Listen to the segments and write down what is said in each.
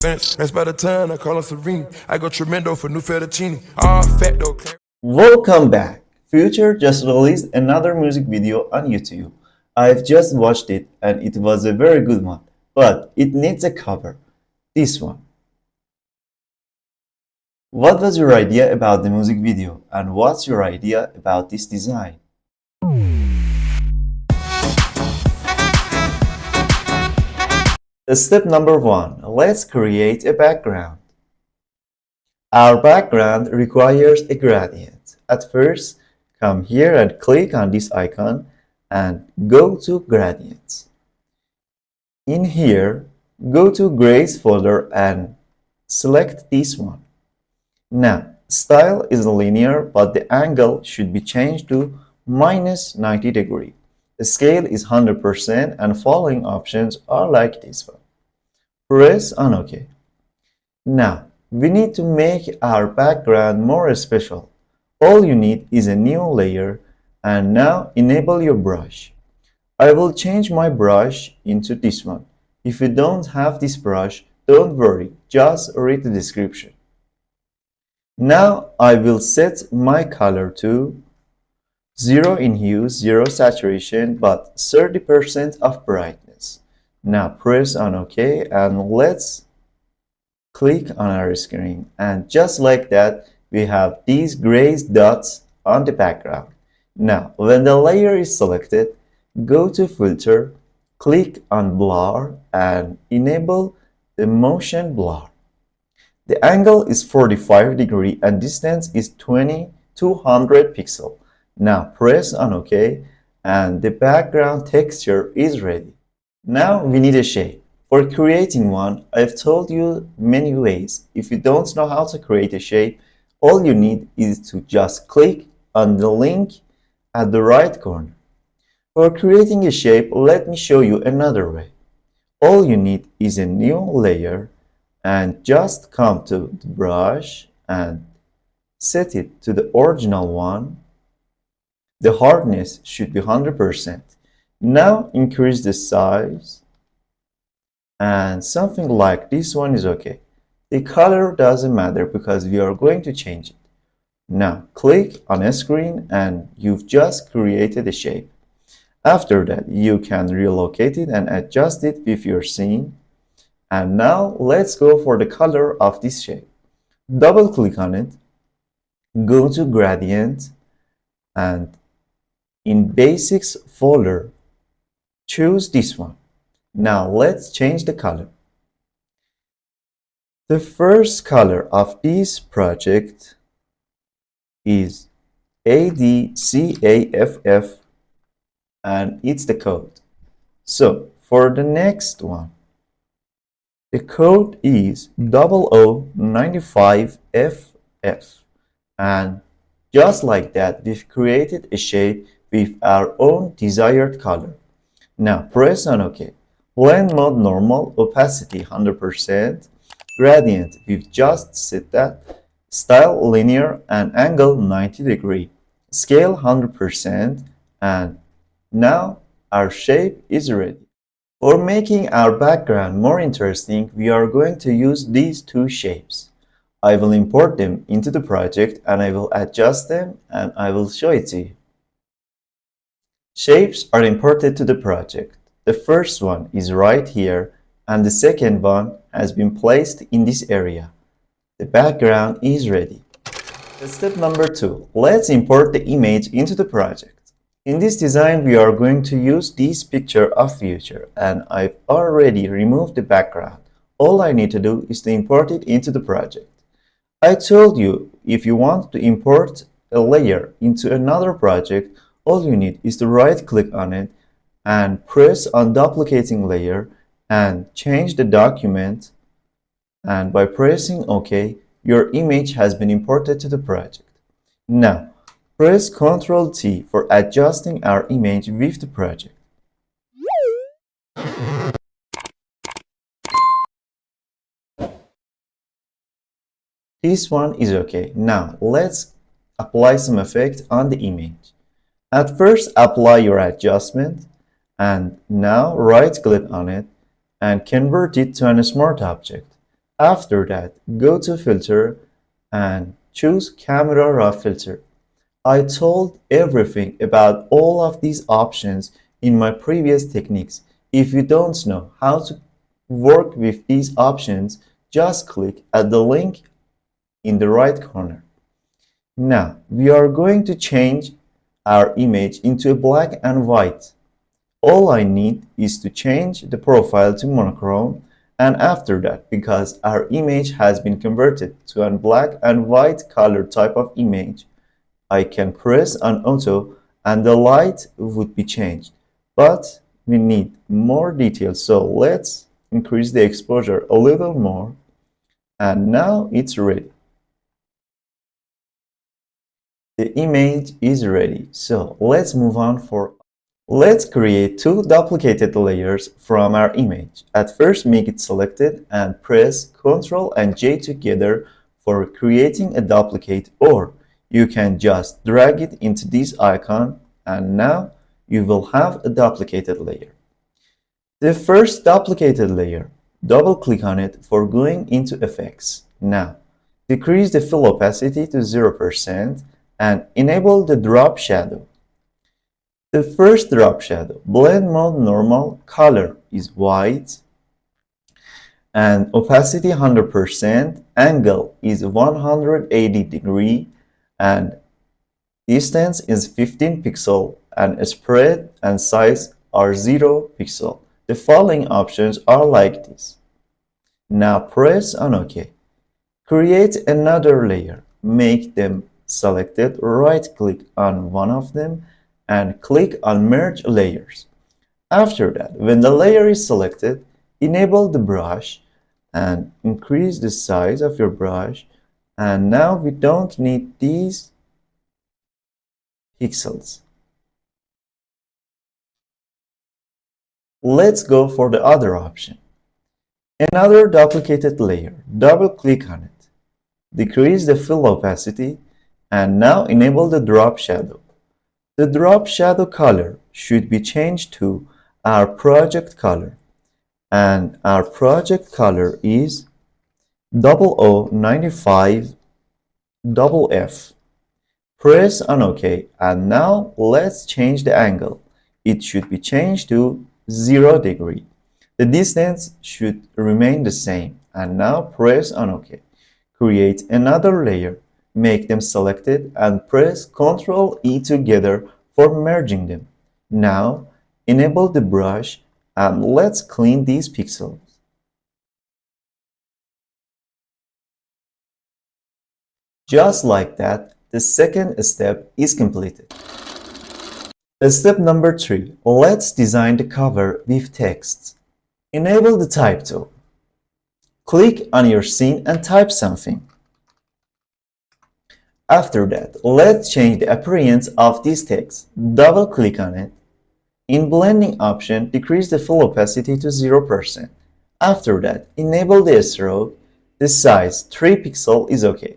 That's by the time I call her Serene. I go tremendo for new fettuccine. All fat though. Welcome back! Future just released another music video on YouTube. I've just watched it and it was a very good one, but it needs a cover. This one. What was your idea about the music video and what's your idea about this design? Step number 1. Let's create a background. Our background requires a gradient. At first, come here and click on this icon and go to gradients. In here, go to Grace folder and select this one. Now, style is linear, but the angle should be changed to minus 90 degree. The scale is 100% and following options are like this one. Press on OK. Now, we need to make our background more special. All you need is a new layer and now enable your brush. I will change my brush into this one. If you don't have this brush, don't worry, just read the description. Now I will set my color to 0 in hue, 0 saturation, but 30% of brightness. Now press on OK and let's click on our screen, and just like that we have these gray dots on the background. Now when the layer is selected, go to filter, click on blur and enable the motion blur. The angle is 45 degree and distance is 2200 pixel. Now press on OK and the background texture is ready. Now we need a shape. For creating one, I've told you many ways. If you don't know how to create a shape, all you need is to just click on the link at the right corner. For creating a shape, let me show you another way. All you need is a new layer and just come to the brush and set it to the original one. The hardness should be 100%. Now increase the size. And something like this one is okay. The color doesn't matter because we are going to change it. Now click on a screen and you've just created a shape. After that, you can relocate it and adjust it with your scene. And now let's go for the color of this shape. Double click on it, go to gradient, and in basics folder, choose this one. Now let's change the color. The first color of this project is ADCAFF and it's the code. So for the next one, the code is 0095FF, and just like that we've created a shape with our own desired color. Now press on OK. Blend mode normal, opacity 100%, gradient we've just set that, style linear and angle 90 degree, scale 100%, and now our shape is ready. For making our background more interesting, we are going to use these two shapes. I will import them into the project and I will adjust them and I will show it to you. Shapes are imported to the project. The first one is right here and the second one has been placed in this area. The background is ready. Step number 2. Let's import the image into the project. In this design, we are going to use this picture of future and I've already removed the background. All I need to do is to import it into the project. I told you if you want to import a layer into another project, all you need is to right click on it and press on duplicating layer and change the document, and by pressing OK, your image has been imported to the project. Now, press Ctrl T for adjusting our image with the project. This one is okay. Now, let's apply some effect on the image. At first, apply your adjustment, and now right click on it and convert it to a smart object. After that, go to Filter and choose Camera Raw Filter. I told everything about all of these options in my previous techniques. If you don't know how to work with these options, just click at the link in the right corner. Now, we are going to change our image into black and white. All I need is to change the profile to monochrome, and after that, because our image has been converted to a black and white color type of image, I can press on auto and the light would be changed. But we need more details, so let's increase the exposure a little more, and now it's ready. The image is ready, so let's move on for let's create two duplicated layers from our image. At first, make it selected and press Ctrl and J together for creating a duplicate, or you can just drag it into this icon and now you will have a duplicated layer. The first duplicated layer, double click on it for going into effects. Now, decrease the fill opacity to 0% and enable the drop shadow. The first drop shadow, blend mode normal, color is white, and opacity 100%, angle is 180 degree, and distance is 15 pixel, and spread and size are 0 pixel. The following options are like this. Now press on OK. Create another layer. Make them selected, right click on one of them and click on merge layers. After that, when the layer is selected, enable the brush and increase the size of your brush, and now we don't need these pixels. Let's go for the other option. Another duplicated layer, double click on it. Decrease the fill opacity and now enable the drop shadow. The drop shadow color should be changed to our project color, and our project color is 0095 FF. Press on OK, and now let's change the angle. It should be changed to 0 degree. The distance should remain the same, and now press on OK. Create another layer, make them selected, and press Ctrl E together for merging them. Now, enable the brush, and let's clean these pixels. Just like that, the second step is completed. Step number 3. Let's design the cover with text. Enable the Type tool. Click on your scene and type something. After that, let's change the appearance of this text. Double click on it. In blending option, decrease the fill opacity to 0%. After that, enable the stroke. The size 3 pixel is OK.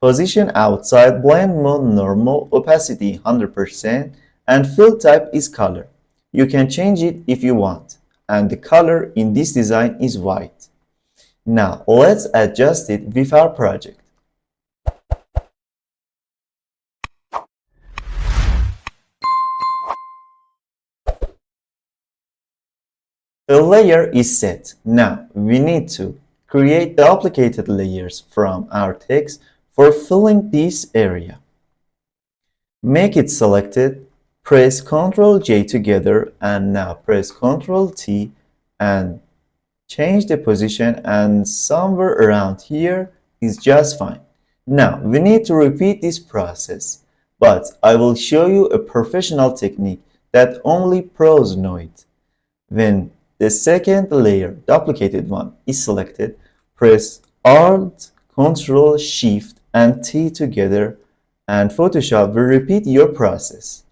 Position outside, blend mode normal, opacity 100%, and fill type is color. You can change it if you want, and the color in this design is white. Now let's adjust it with our project. The layer is set. Now we need to create duplicated layers from our text for filling this area. Make it selected, press Ctrl J together, and now press Ctrl T and change the position, and somewhere around here is just fine. Now we need to repeat this process, but I will show you a professional technique that only pros know it. When the second layer, duplicated one, is selected, press Alt, Ctrl, Shift, and T together, and Photoshop will repeat your process.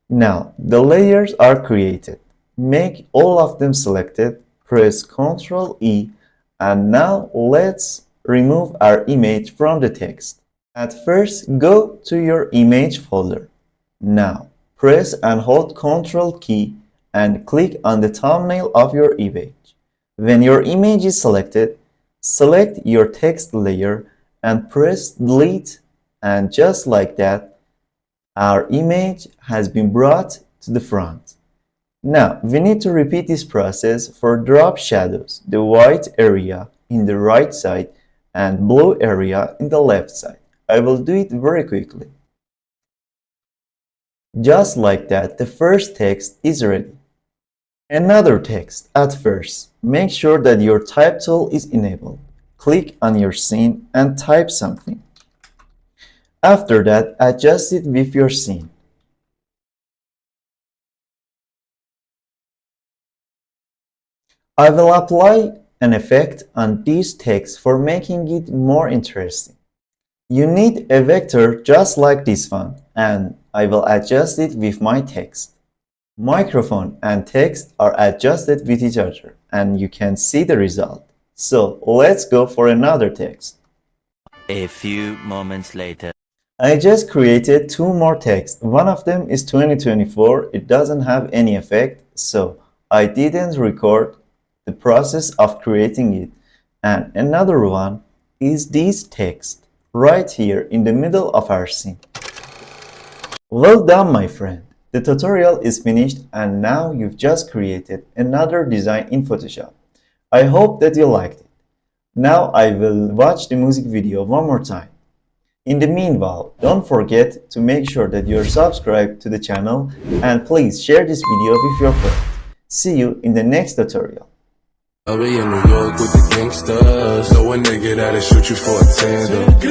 Now the layers are created. Make all of them selected, press Ctrl E, and now let's remove our image from the text. At first, go to your image folder. Now press and hold Ctrl key and click on the thumbnail of your image. When your image is selected, Select your text layer and press delete, and just like that, our image has been brought to the front. Now, we need to repeat this process for drop shadows, the white area in the right side and blue area in the left side. I will do it very quickly. Just like that, the first text is ready. Another text at first. Make sure that your type tool is enabled. Click on your scene and type something. After that, adjust it with your scene. I will apply an effect on this text for making it more interesting. You need a vector just like this one, and I will adjust it with my text. Microphone and text are adjusted with each other, and you can see the result. So let's go for another text. A few moments later. I just created two more texts. One of them is 2024. It doesn't have any effect, so I didn't record the process of creating it. And another one is this text right here in the middle of our scene. Well done, my friend. The tutorial is finished, and now you've just created another design in Photoshop. I hope that you liked it. Now I will watch the music video one more time. In the meanwhile, don't forget to make sure that you're subscribed to the channel, and please share this video with your friends. See you in the next tutorial. I'll be in New York with the gangsters. So a nigga that'll shoot you for a tender.